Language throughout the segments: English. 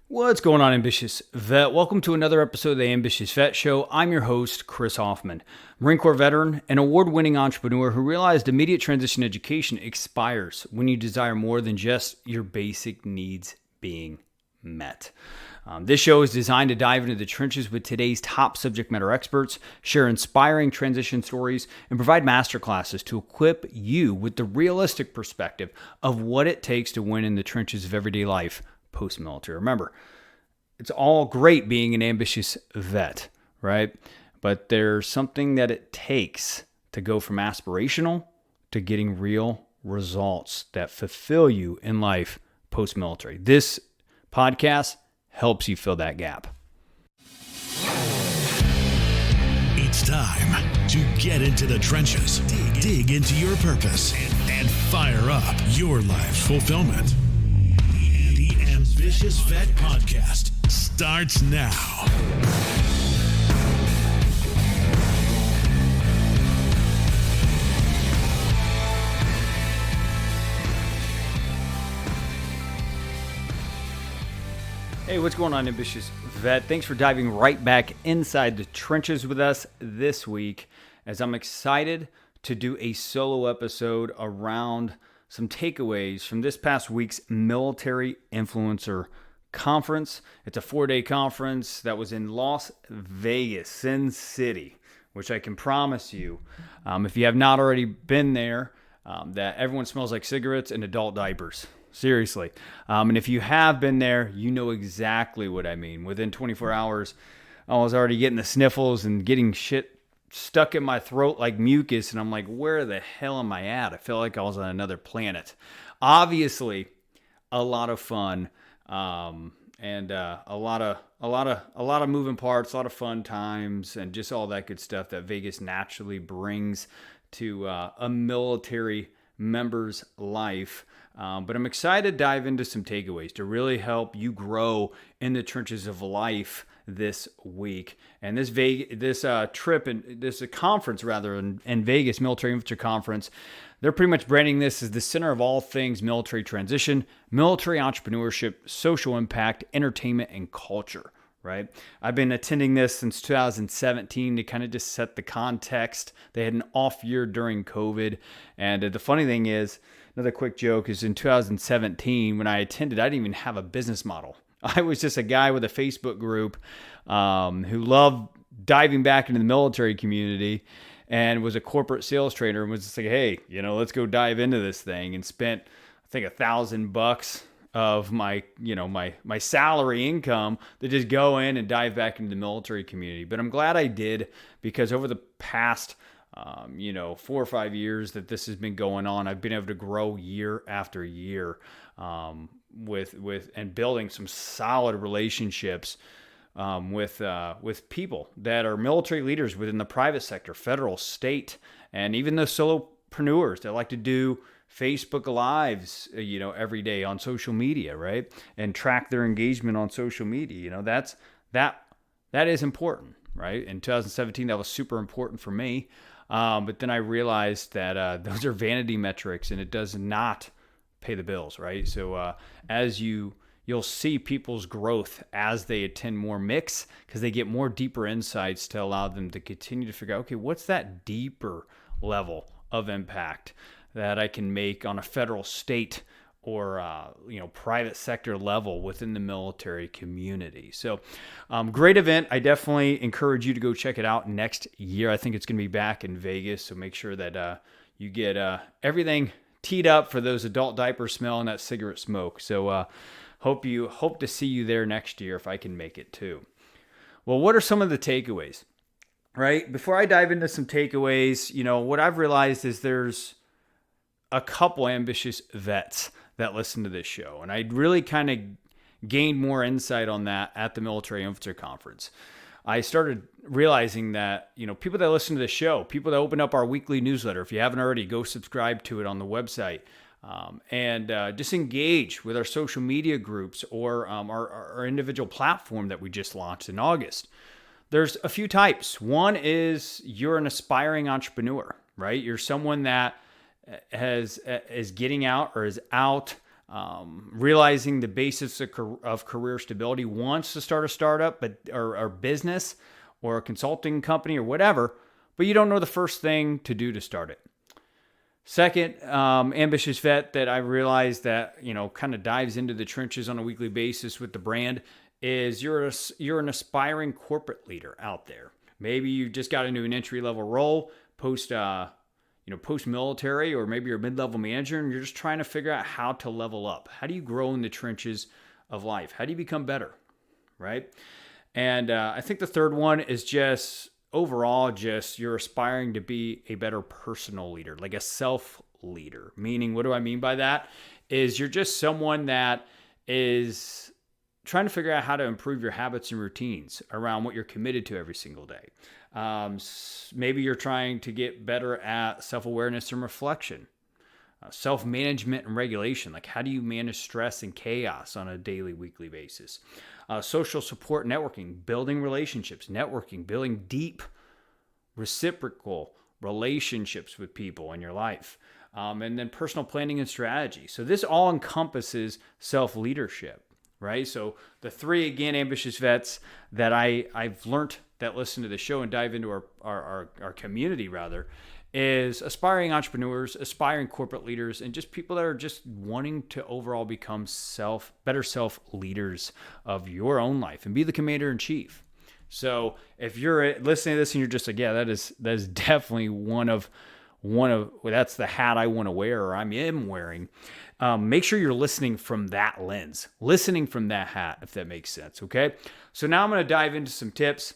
What's going on, Ambitious Vet? Welcome to another episode of the Ambitious Vet Show. I'm your host, Chris Hoffman, Marine Corps veteran and award-winning entrepreneur who realized immediate transition education expires when you desire more than just your basic needs being met. This show is designed to dive into the trenches with today's top subject matter experts, share inspiring transition stories, and provide masterclasses to equip you with the realistic perspective of what it takes to win in the trenches of everyday life post-military. Remember, it's all great being an ambitious vet, right? But there's something that it takes to go from aspirational to getting real results that fulfill you in life post-military. This podcast helps you fill that gap. It's time to get into the trenches, dig into your purpose, and fire up your life fulfillment. The Ambitious Vet Podcast starts now. Hey, what's going on, Ambitious Vet? Thanks for diving right back inside the trenches with us this week, as I'm excited to do a solo episode around some takeaways from this past week's Military Influencer Conference. It's a 4-day conference that was in Las Vegas, Sin City, which I can promise you, if you have not already been there, that everyone smells like cigarettes and adult diapers. Seriously. And if you have been there, you know exactly what I mean. Within 24 hours, I was already getting the sniffles and getting shit stuck in my throat like mucus. And I'm like, where the hell am I at? I felt like I was on another planet. Obviously, a lot of fun, and a lot of moving parts, a lot of fun times, and just all that good stuff that Vegas naturally brings to a military member's life. But I'm excited to dive into some takeaways to really help you grow in the trenches of life this week. And this trip and this conference in Vegas, Military Infantry Conference, they're pretty much branding this as the center of all things military transition, military entrepreneurship, social impact, entertainment, and culture. Right? I've been attending this since 2017 to kind of just set the context. They had an off year during COVID. And the funny thing is, another quick joke is in 2017, when I attended, I didn't even have a business model. I was just a guy with a Facebook group who loved diving back into the military community and was a corporate sales trainer and was just like, hey, let's go dive into this thing, and spent, I think, $1,000 of my salary income to just go in and dive back into the military community. But I'm glad I did, because over the past 4 or 5 years that this has been going on, I've been able to grow year after year with and building some solid relationships with people that are military leaders within the private sector, federal, state, and even the solopreneurs that like to do Facebook Lives, every day on social media, right? And track their engagement on social media. That is important, right? In 2017, that was super important for me. But then I realized that those are vanity metrics, and it does not pay the bills, right? So as you'll see people's growth as they attend more mix, because they get more deeper insights to allow them to continue to figure out, okay, what's that deeper level of impact that I can make on a federal, state, or private sector level within the military community. So great event. I definitely encourage you to go check it out next year. I think it's going to be back in Vegas, so make sure that you get everything teed up for those adult diaper smell and that cigarette smoke. So hope to see you there next year if I can make it too. Well, what are some of the takeaways? Right? Before I dive into some takeaways, what I've realized is there's a couple ambitious vets that listen to this show. And I really kind of gained more insight on that at the Military Infantry Conference. I started realizing that, people that listen to the show, people that open up our weekly newsletter, if you haven't already, go subscribe to it on the website. And just engage with our social media groups or our individual platform that we just launched in August. There's a few types. One is you're an aspiring entrepreneur, right? You're someone that is getting out or is out realizing the basis of career stability, wants to start a startup or business or a consulting company or whatever, but you don't know the first thing to do to start it. Second, ambitious vet that I realized that, kind of dives into the trenches on a weekly basis with the brand is you're an aspiring corporate leader out there. Maybe you just got into an entry-level role post-military, or maybe you're a mid-level manager and you're just trying to figure out how to level up. How do you grow in the trenches of life? How do you become better, right? And I think the third one is just overall, you're aspiring to be a better personal leader, like a self-leader. Meaning, what do I mean by that? Is you're just someone that is trying to figure out how to improve your habits and routines around what you're committed to every single day. Maybe you're trying to get better at self-awareness and reflection, self-management and regulation. Like, how do you manage stress and chaos on a daily, weekly basis? Social support, networking, building relationships, networking, building deep, reciprocal relationships with people in your life. And then personal planning and strategy. So this all encompasses self-leadership. Right? So the three, again, ambitious vets that I've learned that listen to the show and dive into our community rather, is aspiring entrepreneurs, aspiring corporate leaders, and just people that are just wanting to overall become better self leaders of your own life and be the commander in chief. So if you're listening to this and you're just like, yeah, that is definitely that's the hat I want to wear, or I am wearing. Make sure you're listening from that lens, listening from that hat, if that makes sense. Okay. So now I'm going to dive into some tips,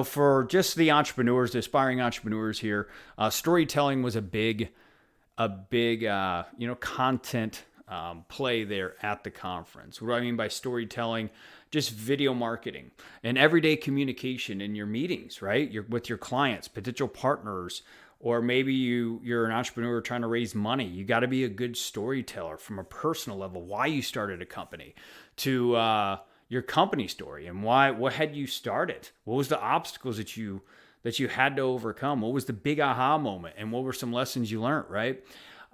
for just the entrepreneurs, the aspiring entrepreneurs here. Storytelling was a big, content play there at the conference. What do I mean by storytelling? Just video marketing and everyday communication in your meetings, right? With your clients, potential partners, or maybe you're an entrepreneur trying to raise money. You got to be a good storyteller from a personal level, why you started a company, to your company story and what had you started? What was the obstacles that you had to overcome? What was the big aha moment? And what were some lessons you learned, right?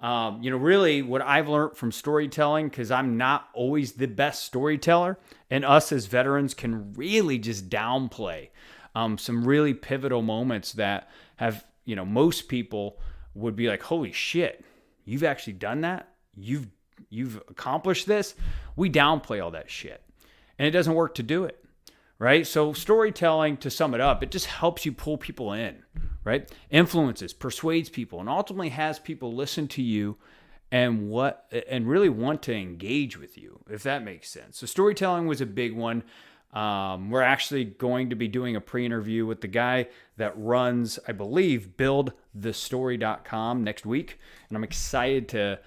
Really what I've learned from storytelling, because I'm not always the best storyteller, and us as veterans can really just downplay some really pivotal moments that have, most people would be like, holy shit, you've actually done that? You've accomplished this? We downplay all that shit. And it doesn't work to do it, right? So storytelling, to sum it up, it just helps you pull people in, right? Influences, persuades people, and ultimately has people listen to you and really want to engage with you, if that makes sense. So storytelling was a big one. We're actually going to be doing a pre-interview with the guy that runs, I believe, buildthestory.com next week. And I'm excited to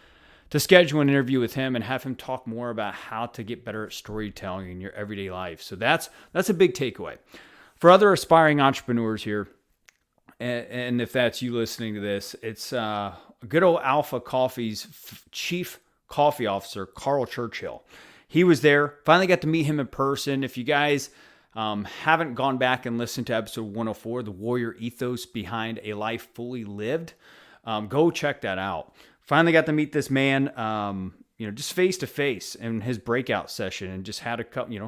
schedule an interview with him and have him talk more about how to get better at storytelling in your everyday life. So that's a big takeaway. For other aspiring entrepreneurs here, and if that's you listening to this, it's good old Alpha Coffee's chief coffee officer, Carl Churchill. He was there. Finally got to meet him in person. If you guys haven't gone back and listened to episode 104, The Warrior Ethos Behind a Life Fully Lived, go check that out. Finally got to meet this man, just face to face in his breakout session, and just had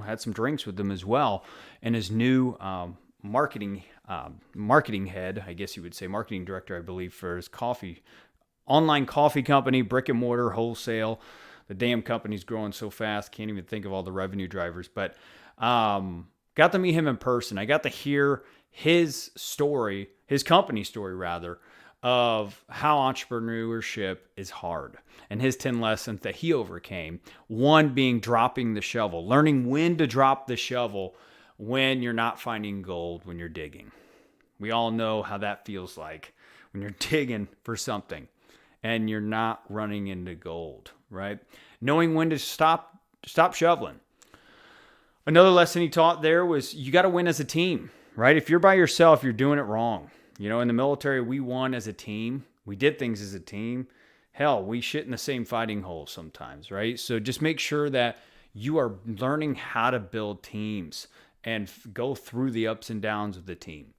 had some drinks with him as well. And his new marketing head, I guess you would say, marketing director, I believe, for his online coffee company, brick and mortar, wholesale. The damn company's growing so fast, can't even think of all the revenue drivers. But got to meet him in person. I got to hear his story, his company story rather, of how entrepreneurship is hard and his 10 lessons that he overcame. One being dropping the shovel, learning when to drop the shovel when you're not finding gold when you're digging. We all know how that feels like when you're digging for something and you're not running into gold, right? Knowing when to stop shoveling. Another lesson he taught there was you got to win as a team, right? If you're by yourself, you're doing it wrong. In the military, we won as a team. We did things as a team. Hell, we shit in the same fighting hole sometimes, right? So just make sure that you are learning how to build teams and go through the ups and downs of the team.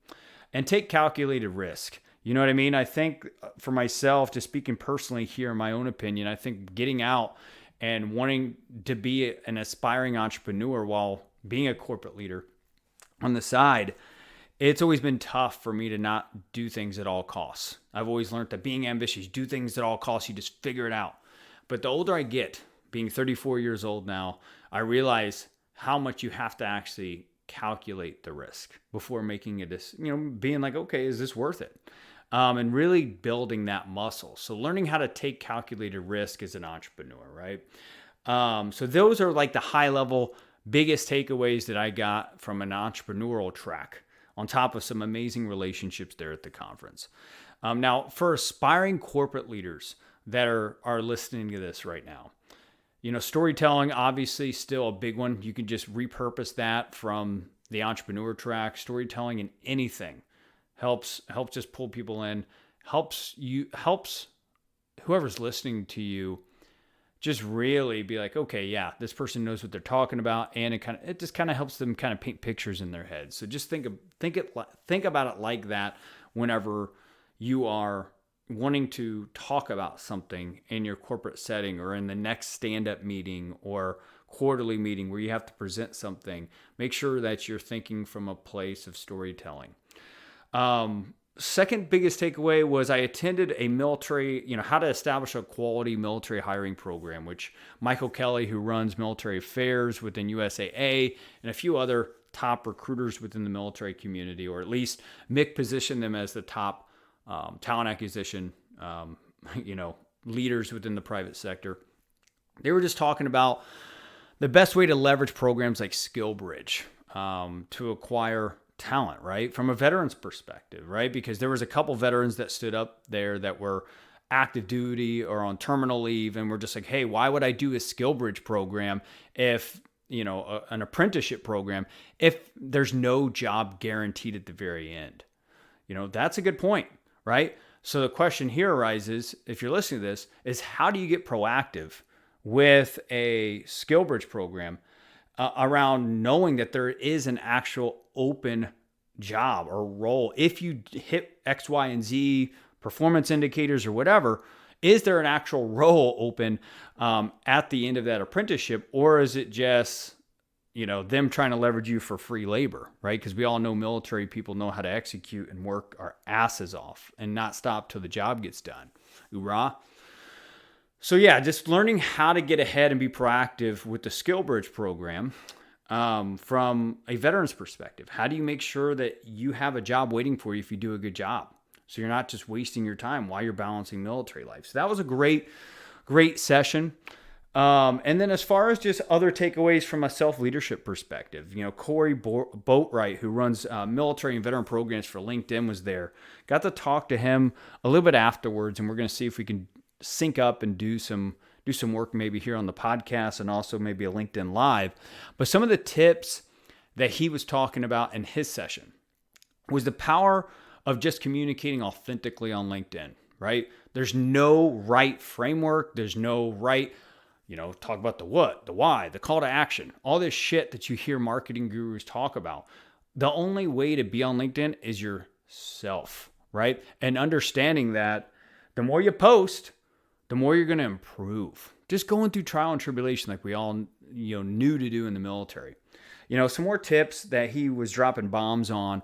And take calculated risk. You know what I mean? I think for myself, just speaking personally here, in my own opinion, I think getting out and wanting to be an aspiring entrepreneur while being a corporate leader on the side, it's always been tough for me to not do things at all costs. I've always learned that being ambitious, do things at all costs, you just figure it out. But the older I get, being 34 years old now, I realize how much you have to actually calculate the risk before making a decision, being like, okay, is this worth it? And really building that muscle. So learning how to take calculated risk as an entrepreneur, right? So those are like the high level, biggest takeaways that I got from an entrepreneurial track, on top of some amazing relationships there at the conference. Now, for aspiring corporate leaders that are listening to this right now, storytelling, obviously still a big one. You can just repurpose that from the entrepreneur track. Storytelling in anything helps just pull people in, helps whoever's listening to you just really be like, okay, yeah, this person knows what they're talking about, and it just kind of helps them kind of paint pictures in their head. So just think about it like that whenever you are wanting to talk about something in your corporate setting or in the next stand-up meeting or quarterly meeting where you have to present something. Make sure that you're thinking from a place of storytelling. Second biggest takeaway was I attended a military, how to establish a quality military hiring program, which Michael Kelly, who runs military affairs within USAA, and a few other top recruiters within the military community, or at least Mick positioned them as the top talent acquisition, leaders within the private sector. They were just talking about the best way to leverage programs like SkillBridge to acquire talent, right? From a veteran's perspective, right? Because there was a couple veterans that stood up there that were active duty or on terminal leave, and were just like, hey, why would I do a SkillBridge program if, an apprenticeship program, if there's no job guaranteed at the very end? That's a good point, right? So the question here arises, if you're listening to this, is how do you get proactive with a SkillBridge program around knowing that there is an actual open job or role? If you hit X, Y, and Z performance indicators or whatever, is there an actual role open at the end of that apprenticeship? Or is it just, them trying to leverage you for free labor, right? Because we all know military people know how to execute and work our asses off and not stop till the job gets done. Hoorah. So yeah, just learning how to get ahead and be proactive with the SkillBridge program from a veteran's perspective. How do you make sure that you have a job waiting for you if you do a good job? So you're not just wasting your time while you're balancing military life. So that was a great session. And then as far as just other takeaways from a self-leadership perspective, Corey Boatwright, who runs military and veteran programs for LinkedIn, was there. Got to talk to him a little bit afterwards, and we're going to see if we can sync up and do some work maybe here on the podcast and also maybe a LinkedIn Live. But some of the tips that he was talking about in his session was the power of just communicating authentically on LinkedIn, right? There's no right framework. There's no right, talk about the what, the why, the call to action, all this shit that you hear marketing gurus talk about. The only way to be on LinkedIn is yourself, right? And understanding that the more you post, the more you're going to improve. Just going through trial and tribulation like we all knew to do in the military. Some more tips that he was dropping bombs on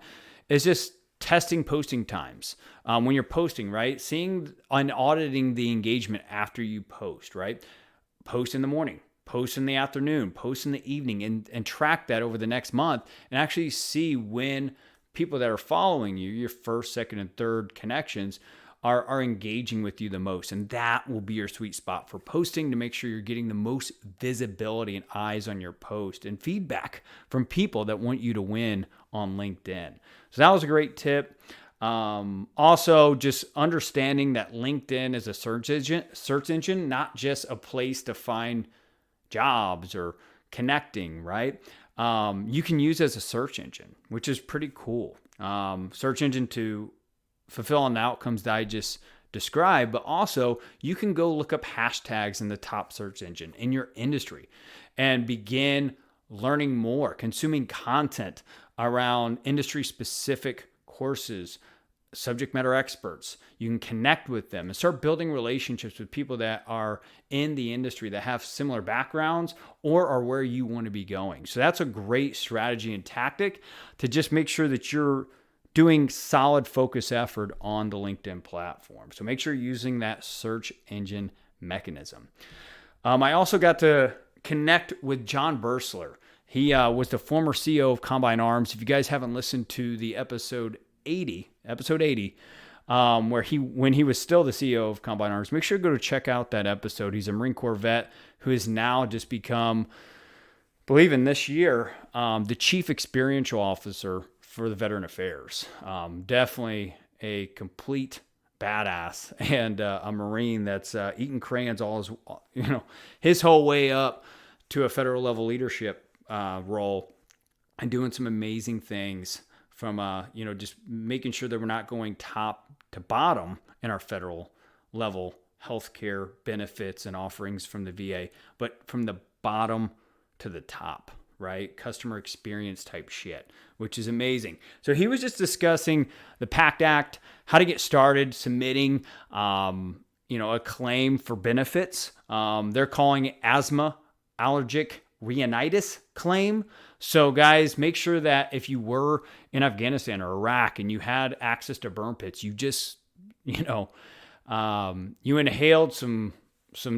is just testing posting times. When you're posting, right? Seeing and auditing the engagement after you post, right? Post in the morning, post in the afternoon, post in the evening, and track that over the next month and actually see when people that are following you, your first, second, and third connections, are engaging with you the most. And that will be your sweet spot for posting to make sure you're getting the most visibility and eyes on your post and feedback from people that want you to win on LinkedIn. So that was a great tip. Also, just understanding that LinkedIn is a search engine, not just a place to find jobs or connecting, right? You can use it as a search engine, which is pretty cool. Search engine to fulfill on the outcomes that I just described, but also you can go look up hashtags in the top search engine in your industry and begin learning more, consuming content around industry specific courses, subject matter experts. You can connect with them and start building relationships with people that are in the industry that have similar backgrounds or are where you want to be going. So that's a great strategy and tactic to just make sure that you're doing solid focus effort on the LinkedIn platform. So make sure you're using that search engine mechanism. I also got to connect with John Bursler. He was the former CEO of Combine Arms. If you guys haven't listened to the episode 80, where when he was still the CEO of Combine Arms, make sure to go to check out that episode. He's a Marine Corps vet who has now just become, I believe in this year, the Chief Experiential Officer for the Veteran Affairs. Definitely a complete badass and a Marine that's eating crayons all his whole way up to a federal level leadership role and doing some amazing things from just making sure that we're not going top to bottom in our federal level healthcare benefits and offerings from the VA, but from the bottom to the top, right? Customer experience type shit, which is amazing. So he was just discussing the PACT Act, how to get started submitting, a claim for benefits. They're calling it asthma allergic rhinitis claim. So guys, make sure that if you were in Afghanistan or Iraq and you had access to burn pits, you just, you inhaled some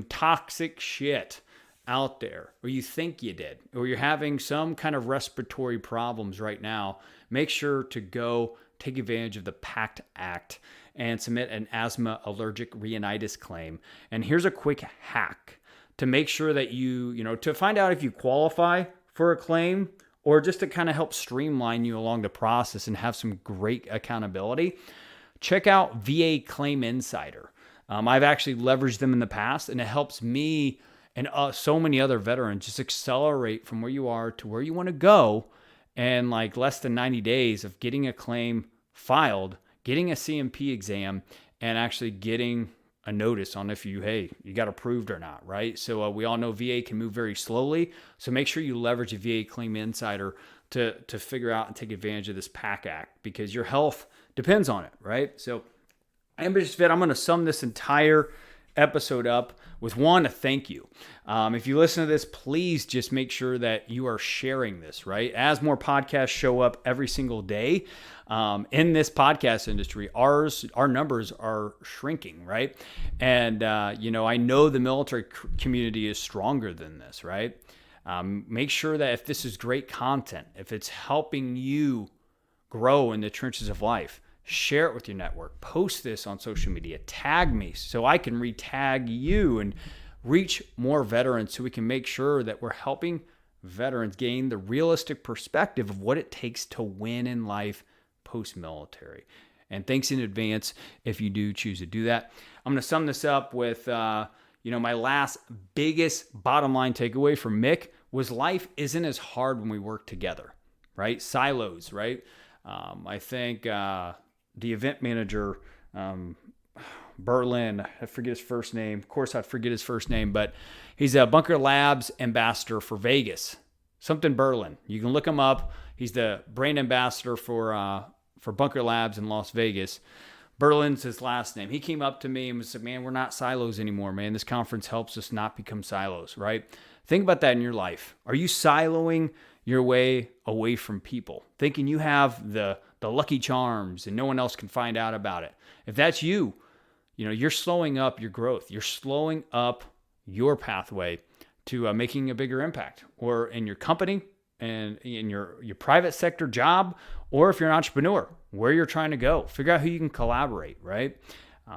toxic shit out there, or you think you did, or you're having some kind of respiratory problems right now, make sure to go take advantage of the PACT Act and submit an asthma allergic rhinitis claim. And here's a quick hack to make sure that to find out if you qualify for a claim, or just to kind of help streamline you along the process and have some great accountability. Check out VA Claim Insider. I've actually leveraged them in the past, and it helps me and so many other veterans just accelerate from where you are to where you want to go in like less than 90 days of getting a claim filed, getting a CMP exam, and actually getting a notice on if you got approved or not, right? So we all know VA can move very slowly. So make sure you leverage a VA Claim Insider to figure out and take advantage of this PACT Act, because your health depends on it, right? So Ambitious Vet, I'm going to sum this entire episode up with a thank you. If you listen to this, please just make sure that you are sharing this, right? As more podcasts show up every single day in this podcast industry, our numbers are shrinking, right? And, I know the military community is stronger than this, right? Make sure that if this is great content, if it's helping you grow in the trenches of life, share it with your network, post this on social media, tag me so I can re-tag you and reach more veterans so we can make sure that we're helping veterans gain the realistic perspective of what it takes to win in life post-military. And thanks in advance if you do choose to do that. I'm going to sum this up with, my last biggest bottom line takeaway from Mick was life isn't as hard when we work together, right? Silos, right? I think the event manager, Berlin, I forget his first name. Of course, I forget his first name, but he's a Bunker Labs ambassador for Vegas. Something Berlin. You can look him up. He's the brand ambassador for Bunker Labs in Las Vegas. Berlin's his last name. He came up to me and said, man, we're not silos anymore, man. This conference helps us not become silos, right? Think about that in your life. Are you siloing your way away from people, thinking you have the lucky charms and no one else can find out about it? If that's you, you're slowing up your growth. You're slowing up your pathway to making a bigger impact, or in your company and in your private sector job, or if you're an entrepreneur, where you're trying to go. Figure out who you can collaborate, right?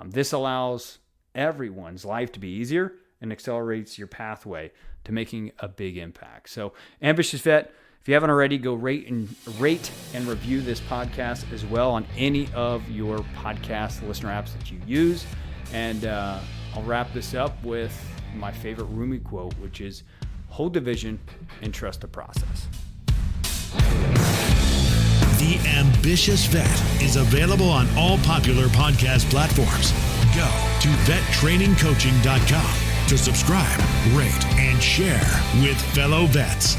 This allows everyone's life to be easier and accelerates your pathway to making a big impact. So, Ambitious Vet, if you haven't already, go rate and review this podcast as well on any of your podcast listener apps that you use. And I'll wrap this up with my favorite Rumi quote, which is, hold the vision and trust the process. The Ambitious Vet is available on all popular podcast platforms. Go to vettrainingcoaching.com to subscribe, rate, and share with fellow vets.